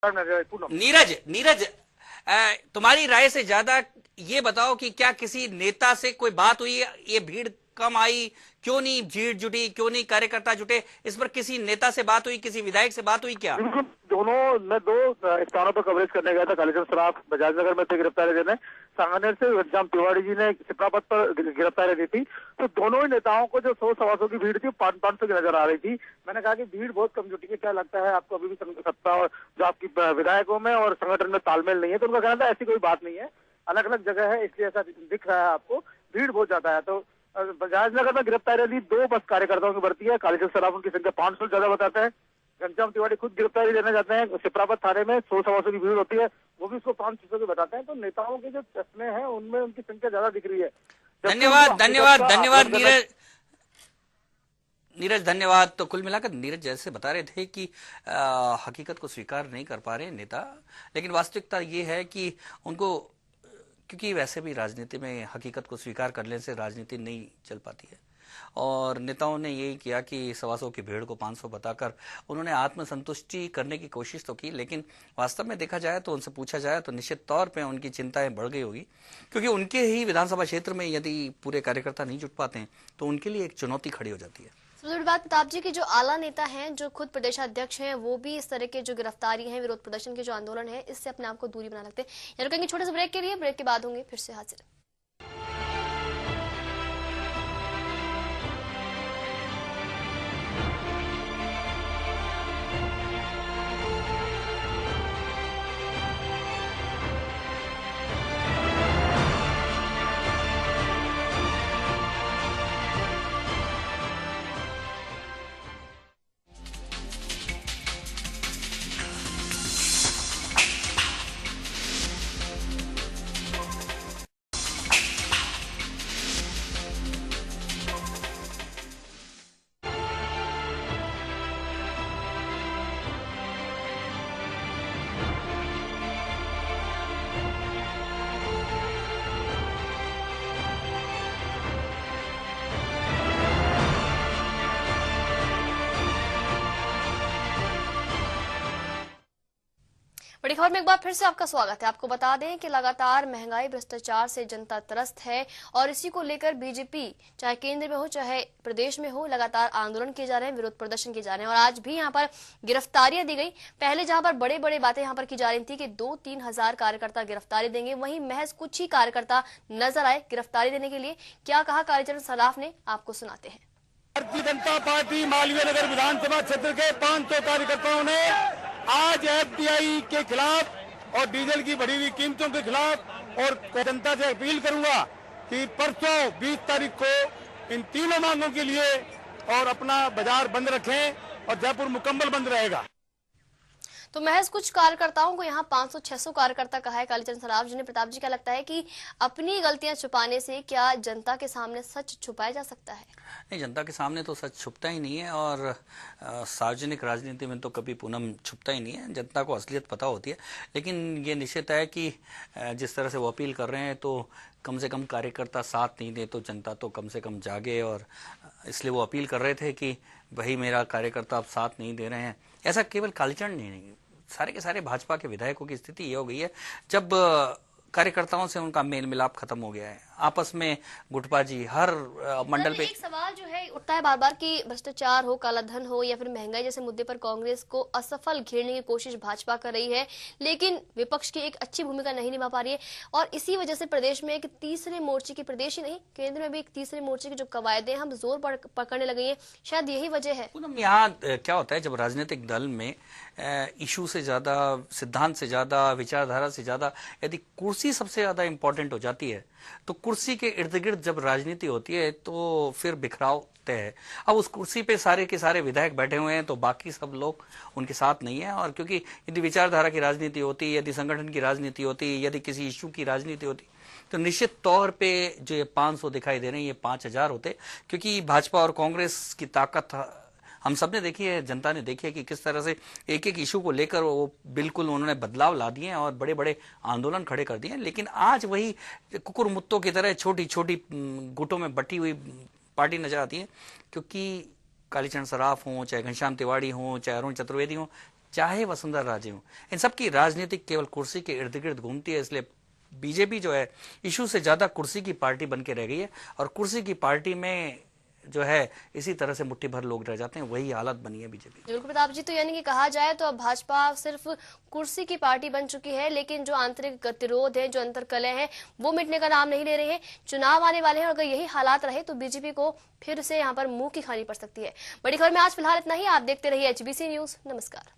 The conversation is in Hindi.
नीरज नीरज तुम्हारी राय से ज्यादा ये बताओ कि क्या किसी नेता से कोई बात हुई, ये भीड़ कम आई, क्यों नहीं भीड़ जुटी, क्यों नहीं कार्यकर्ता जुटे, इस पर किसी नेता से बात हुई, किसी विधायक से बात हुई क्या? बिल्कुल, दोनों मैं दो स्थानों पर कवरेज करने गया था। कालीचंद सराफ बजाज नगर में थे गिरफ्तारी देने, सांगानेर से घनश्याम तिवारी जी ने सिपरापत पर गिरफ्तारी दी थी। तो दोनों ही नेताओं को जो 100-125 की भीड़ थी 500 की नजर आ रही थी। मैंने कहा कि भीड़ बहुत कम जुटी है, क्या लगता है आपको अभी भी सत्ता और जो आपकी विधायकों में और संगठन में तालमेल नहीं है? तो उनका कहना था ऐसी कोई बात नहीं है, अलग अलग जगह है इसलिए ऐसा दिख रहा है आपको, भीड़ बहुत ज्यादा है। तो बजाज नगर में गिरफ्तारी ली 2 बस कार्यकर्ताओं की भर्ती है। कालीचंद सराफ उनकी संख्या 500 ज्यादा बताते हैं। घनश्याम तिवारी खुद गिरफ्तारी देना चाहते हैं। सिपरापत थाने में 100-125 की भीड़ होती है, वो भी उसको 500 की बताते हैं। तो नेताओं के जो चश्मे हैं उनमें उनकी संख्या ज्यादा दिख रही है। धन्यवाद धन्यवाद धन्यवाद नीरज। नीरज धन्यवाद। तो कुल मिलाकर नीरज जैसे बता रहे थे कि हकीकत को स्वीकार नहीं कर पा रहे नेता, लेकिन वास्तविकता ये है कि उनको, क्योंकि वैसे भी राजनीति में हकीकत को स्वीकार कर लेने से राजनीति नहीं चल पाती है, और नेताओं ने यही किया कि 125 की भीड़ को 500 बताकर उन्होंने आत्मसंतुष्टि करने की कोशिश तो की, लेकिन वास्तव में देखा जाए तो, उनसे पूछा जाए तो निश्चित तौर पे उनकी चिंताएं बढ़ गई होगी, क्योंकि उनके ही विधानसभा क्षेत्र में यदि पूरे कार्यकर्ता नहीं जुट पाते हैं तो उनके लिए एक चुनौती खड़ी हो जाती है। सबसे बड़ी बात प्रताप जी की जो आला नेता हैं, जो खुद प्रदेशाध्यक्ष हैं, वो भी इस तरह के जो गिरफ्तारी हैं, विरोध प्रदर्शन के जो आंदोलन है, इससे अपने आप को दूरी बना लगते हैं। यहाँ रुकेंगे छोटे से ब्रेक के लिए, ब्रेक के बाद होंगे फिर से हाजिर। बड़ी खबर में एक बार फिर से आपका स्वागत है। आपको बता दें कि लगातार महंगाई, भ्रष्टाचार से जनता त्रस्त है और इसी को लेकर बीजेपी चाहे केंद्र में हो चाहे प्रदेश में हो, लगातार आंदोलन किए जा रहे हैं, विरोध प्रदर्शन किए जा रहे हैं। और आज भी यहाँ पर गिरफ्तारियां दी गई। पहले जहां पर बड़े बड़े बातें यहाँ पर की जा रही थी कि 2-3 हजार कार्यकर्ता गिरफ्तारी देंगे, वहीं महज कुछ ही कार्यकर्ता नजर आए गिरफ्तारी देने के लिए। क्या कहा कालीचंद सराफ ने, आपको सुनाते हैं। भारतीय जनता पार्टी मालवीय नगर विधानसभा क्षेत्र के 500 कार्यकर्ताओं ने आज एफडीआई के खिलाफ और डीजल की बढ़ी हुई कीमतों के खिलाफ, और जनता से अपील करूंगा कि परसों 20 तारीख को इन तीनों मांगों के लिए और अपना बाजार बंद रखें और जयपुर मुकम्मल बंद रहेगा। तो महज कुछ कार्यकर्ताओं को यहाँ 500-600 कार्यकर्ता कहा है कालीचंद सराफ जी ने। प्रताप जी, क्या लगता है कि अपनी गलतियां छुपाने से क्या जनता के सामने सच छुपाया जा सकता है? नहीं, जनता के सामने तो सच छुपता ही नहीं है, और सार्वजनिक राजनीति में तो कभी पूनम छुपता ही नहीं है। जनता को असलियत पता होती है, लेकिन ये निश्चित है कि जिस तरह से वो अपील कर रहे हैं तो कम से कम कार्यकर्ता साथ नहीं दे तो जनता तो कम से कम जागे, और इसलिए वो अपील कर रहे थे कि भाई मेरा कार्यकर्ता आप साथ नहीं दे रहे हैं। ऐसा केवल कालीचंद नहीं, सारे के सारे भाजपा के विधायकों की स्थिति ये हो गई है, जब कार्यकर्ताओं से उनका मेल मिलाप खत्म हो गया है, आपस में गुटबाजी हर मंडल पे। एक सवाल जो है उठता है बार बार कि भ्रष्टाचार हो, काला धन हो या फिर महंगाई जैसे मुद्दे पर कांग्रेस को असफल घेरने की कोशिश भाजपा कर रही है, लेकिन विपक्ष की एक अच्छी भूमिका नहीं निभा पा रही है। और इसी वजह से प्रदेश में एक तीसरे मोर्चे की, प्रदेश ही नहीं केंद्र में भी एक तीसरे मोर्चे की जो कवायदें हम जोर पकड़ने लगे हैं, शायद यही वजह है। यहाँ क्या होता है, जब राजनीतिक दल में इशू से ज्यादा, सिद्धांत से ज्यादा, विचारधारा से ज्यादा यदि कुर्सी सबसे ज्यादा इंपॉर्टेंट हो जाती है, तो कुर्सी के इर्द गिर्द जब राजनीति होती है तो फिर बिखराव तय है। अब उस कुर्सी पे सारे के सारे विधायक बैठे हुए हैं तो बाकी सब लोग उनके साथ नहीं है, और क्योंकि यदि विचारधारा की राजनीति होती, यदि संगठन की राजनीति होती, यदि किसी इशू की राजनीति होती, तो निश्चित तौर पे जो ये 500 दिखाई दे रहे हैं ये 5000 होते, क्योंकि भाजपा और कांग्रेस की ताकत हम सब ने देखी है, जनता ने देखी है कि किस तरह से एक एक इशू को लेकर वो बिल्कुल उन्होंने बदलाव ला दिए हैं और बड़े बड़े आंदोलन खड़े कर दिए हैं। लेकिन आज वही कुकुर मुत्तों की तरह छोटी छोटी गुटों में बटी हुई पार्टी नजर आती है, क्योंकि कालीचंद सराफ हों, चाहे घनश्याम तिवारी हों, चाहे अरुण चतुर्वेदी हों, चाहे वसुंधरा राजे हो, इन सबकी राजनीतिक केवल कुर्सी के इर्द गिर्द घूमती है। इसलिए बीजेपी जो है इशू से ज्यादा कुर्सी की पार्टी बन के रह गई है, और कुर्सी की पार्टी में जो है इसी तरह से मुट्ठी भर लोग रह जाते हैं, वही हालत बनी है बीजेपी। बिल्कुल प्रताप जी, तो यानी कि कहा जाए तो अब भाजपा सिर्फ कुर्सी की पार्टी बन चुकी है, लेकिन जो आंतरिक गतिरोध है, जो अंतर्कलह है, वो मिटने का नाम नहीं ले रहे हैं। चुनाव आने वाले हैं और अगर यही हालात रहे तो बीजेपी को फिर से यहाँ पर मुंह की खानी पड़ सकती है। बड़ी खबर में आज फिलहाल इतना ही। आप देखते रहिए HBC न्यूज। नमस्कार।